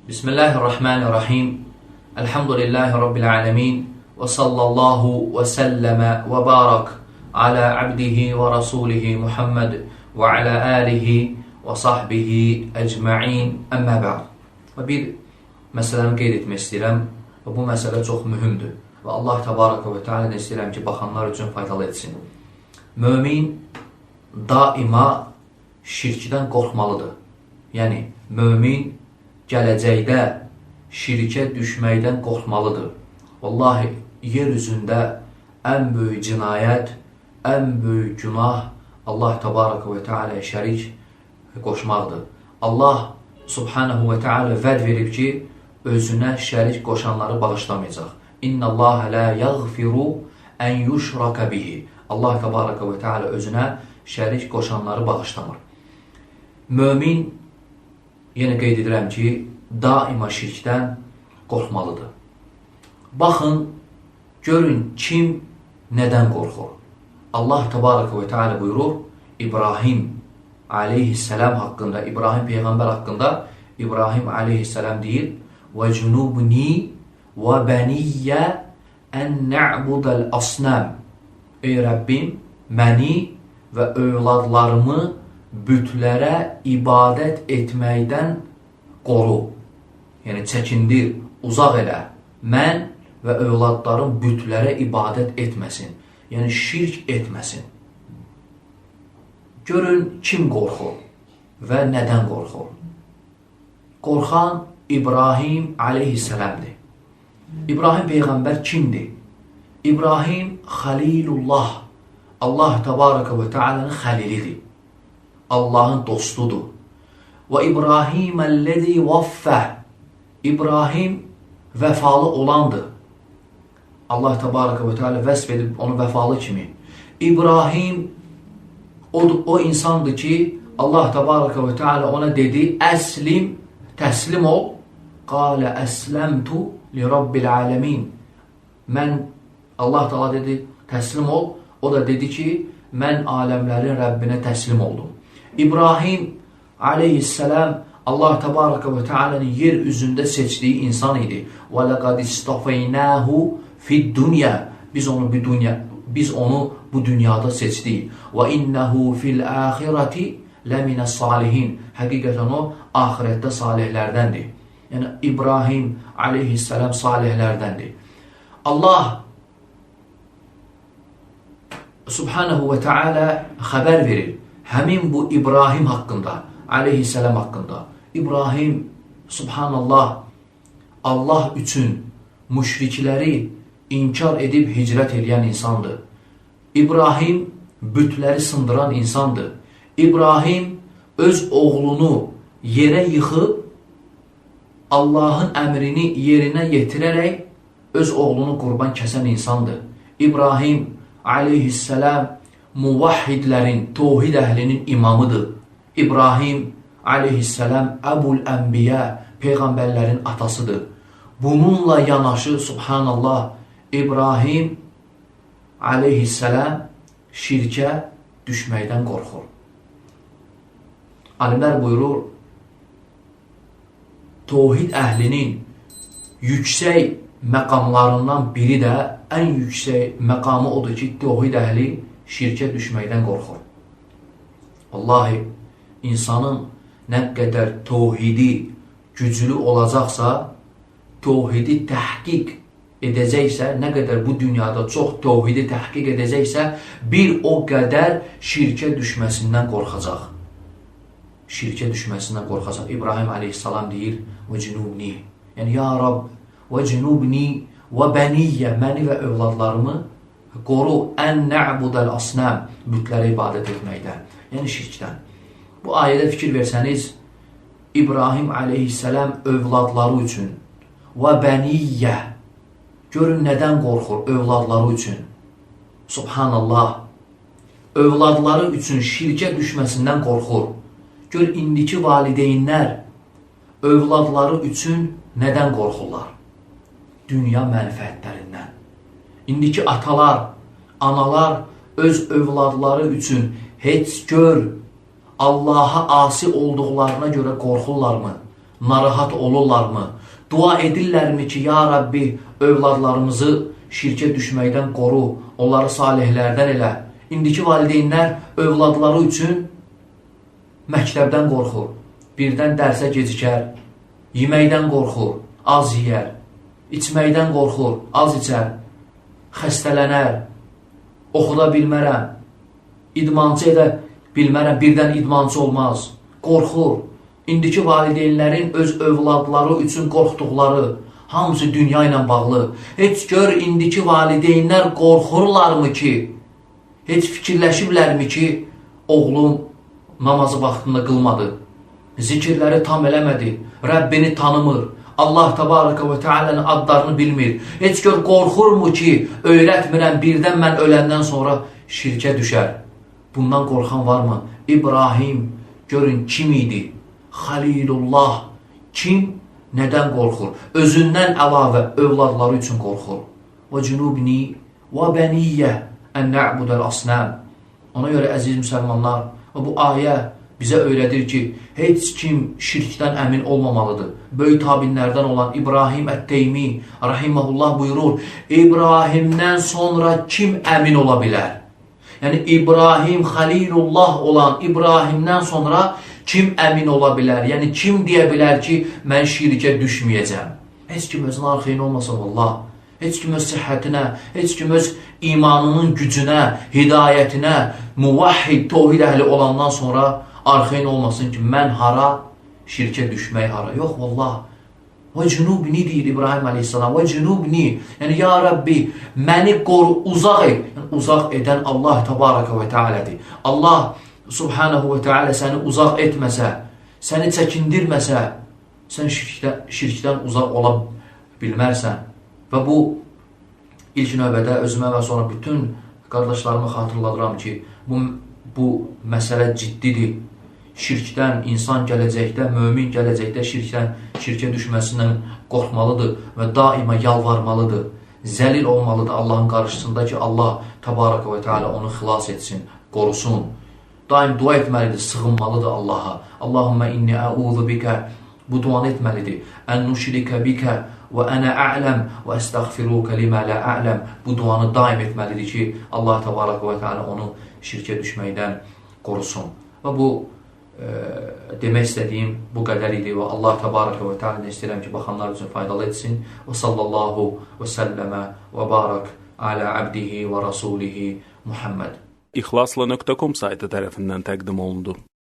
Bismillahirrahmanirrahim. Elhamdülillahi Rabbil alemin. Ve sallallahu ve selleme ve barak ala abdihi ve rasulihi Muhammed ve ala alihi ve sahbihi ecma'in. Əmmə ba'd. Və bir məsələni qeyd etmək istəyirəm və bu məsələ çox mühümdür. Və Allah təbaraka və teala istəyirəm ki, baxanlar üçün faydalı etsin. Mömin daima şirkdən qorxmalıdır. Yəni, mömin gələcəkdə şirkə düşməkdən qorxmalıdır. Vallahi, yer üzündə ən böyük cinayət, ən böyük günah Allah təbaraka və teala şərik qoşmaqdır. Allah subhanahu və teala vəd verib ki, özünə şərik qoşanları bağışlamayacaq. İnna Allah la yaghfiru en yushraka bihi. Allah təbaraka və teala özünə şərik qoşanları bağışlamır. Mömin, yenə qeyd edirəm ki, daima şirkdən qorxmalıdır. Baxın, görün kim nədən qorxur? Allah təbaraka və teala buyurur, İbrahim aleyhisselam haqqında, İbrahim Peyğəmbər haqqında, İbrahim aleyhisselam deyir, وَجُنُوبْنِي وَبَنِيَّ أَنْ نَعْبُدَ الْأَصْنَامِ. Ey Rəbbim, məni və övladlarımı bütlərə ibadət etməkdən qoru. Yəni, çəkindir, uzaq elə. Mən və övladlarım bütlərə ibadət etməsin. Yəni, şirk etməsin. Görün, kim qorxur və nədən qorxur? Qorxan İbrahim aleyhisselamdır. İbrahim Peyğəmbər kimdir? İbrahim Xalilullah, Allah təbaraka və teala'nın xəlilidir. Allahın dostudur. Və İbrahiməlləzi vaffə. İbrahim vəfalı olandır. Allah təbaraka və teala vəsf edib onu vəfalı kimi. İbrahim o insandır ki, Allah təbaraka və teala ona dedi, əslim, təslim ol. Qalə əsləmtu li rabbil aləmin. Mən, Allah təala dedi, təslim ol. O da dedi ki, mən aləmlərin Rəbbinə təslim oldum. İbrahim aleyhisselam Allah təbaraka və teala'nın yer üzündə seçdiyi insan idi. وَلَقَدْ اِسْتَفَيْنَاهُ فِي الدُّنْيَا. Biz onu bu dünyada seçdik. وَاِنَّهُ فِي الْآخِرَةِ لَمِنَ الصَّالِحِينَ. Həqiqətən o, ahirətdə salihlərdəndir. Yəni, İbrahim aleyhisselam salihlərdəndir. Allah subhanahu və teala xəbər verir. Həmin bu İbrahim haqqında, aleyhisselam haqqında. İbrahim, subhanallah, Allah üçün müşrikləri inkar edib hicrət edən insandır. İbrahim, bütləri sındıran insandır. İbrahim, öz oğlunu yerə yıxıb, Allahın əmrini yerinə yetirərək, öz oğlunu qurban kəsən insandır. İbrahim, aleyhisselam, muvahhidlərin, tevhid əhlinin imamıdır. İbrahim aleyhisselam Əbul Ənbiyə, peyğəmbərlərin atasıdır. Bununla yanaşı, subhanallah, İbrahim aleyhisselam şirkə düşməkdən qorxur. Alimlər buyurur, tevhid əhlinin yüksək məqamlarından biri də, ən yüksək məqamı odur ki, tevhid əhli şirkə düşməkdən qorxur. Vallahi, insanın nə qədər tevhidi güclü olacaqsa, tevhidi təhqiq edəcəksə, nə qədər bu dünyada çox tevhidi təhqiq edəcəksə, bir o qədər şirkə düşməsindən qorxacaq. Şirkə düşməsindən qorxacaq. İbrahim aleyhisselam deyir, وَجُنُوبْنِي. Yəni, ya Rab, وَجُنُوبْنِي وَبَنِيَّ. Məni və övladlarımı qoru, ən nə'budəl asnəm, bütlərə ibadət etməkdən, yəni şirkdən. Bu ayədə fikir versəniz, İbrahim aleyhisselam övladları üçün və bəniyyə, görün nədən qorxur övladları üçün. Subhanallah, övladları üçün şirkə düşməsindən qorxur. Gör, indiki valideynlər övladları üçün nədən qorxurlar? Dünya mənfəətlərindən. İndiki atalar, analar öz övladları üçün heç gör Allaha asi olduqlarına görə qorxurlarmı? narahat olurlarmı? Dua edirlərmi ki, ya Rabbi, övladlarımızı şirkə düşməkdən qoru, onları salihlərdən elə. İndiki valideynlər övladları üçün məktəbdən qorxur, birdən dərsə gecikər, yeməkdən qorxur, az yeyər, içməkdən qorxur, az içər, xəstələnər, oxuda bilmərəm, idmancı edə bilmərəm, birdən idmancı olmaz, qorxur. İndiki valideynlərin öz övladları üçün qorxduqları, hamısı dünya ilə bağlı. Heç gör, indiki valideynlər qorxurlarmı ki, heç fikirləşiblərmi ki, oğlum namazı vaxtında qılmadı, zikirləri tam eləmədi, Rəbbini tanımır, Allah Təbaraka və Teala'nın adlarını bilmir. Heç gör, qorxurmu ki, öyrətmirəm, birdən mən öləndən sonra şirkə düşər. Bundan qorxan varmı? İbrahim, görün kim idi? Xalilullah, kim? Nədən qorxur? Özündən əlavə övladları üçün qorxur. Və cünubni və bəniyyə ən nə'budəl asnəm. Ona görə əziz müsəlmanlar, bu ayə bizə öyrədir ki, heç kim şirkdən əmin olmamalıdır. Böyük tabinlərdən olan İbrahim Ət-Teymi rahiməhullah buyurur, İbrahimdən sonra kim əmin ola bilər? Yəni İbrahim Xalilullah olan İbrahimdən sonra kim əmin ola bilər? Yəni kim deyə bilər ki, mən şirkə düşməyəcəm? Heç kim özünə arxeyin olmasın, Allah. Heç kim öz səhhətinə, heç kim öz imanının gücünə, hidayətinə, muvahhid, tevhid əhli olandan sonra arxeyin olmasın ki, mən hara, şirkə düşmək hara. Yox, Allah. Və cünubni deyir İbrahim aleyhissalam. Və cünubni, yəni ya Rabbi, məni uzaq et. Yəni, uzaq edən Allah Təbaraka və Teala'dır. Allah Subhanahu və Teala səni uzaq etməsə, səni çəkindirməsə, sən şirkdən uzaq ola bilmərsən. Və bu, ilk növbədə özümə və sonra bütün qardaşlarımı xatırladıram ki, bu məsələ ciddidir. Şirkdən insan gələcəkdə, mömin gələcəkdə şirkə düşməsindən qorxmalıdır və daima yalvarmalıdır. Zəlil olmalıdır Allahın qarşısında ki, Allah Təbaraka və Teala onu xilas etsin, qorusun. Daim dua etməlidir, sığınmalıdır Allaha. Allahümmə inni əuzu bikə, bu duanı etməlidir. Ən nuşrikə bikə və ənə ələm və əstəğfirukə limə lə ələm. Bu duanı daim etməlidir ki, Allah Təbaraka və Teala onu şirkə düşməkdən qorusun. Və bu demək istədiyim bu qədər idi və Allah Təbaraka və Teala istəyirəm ki, baxanlar üçün faydalı etsin. Və sallallahu və səlləmə və barak alə abdihi və rasulihi Muhammed. İxlasla.com saytı tərəfindən təqdim olundu.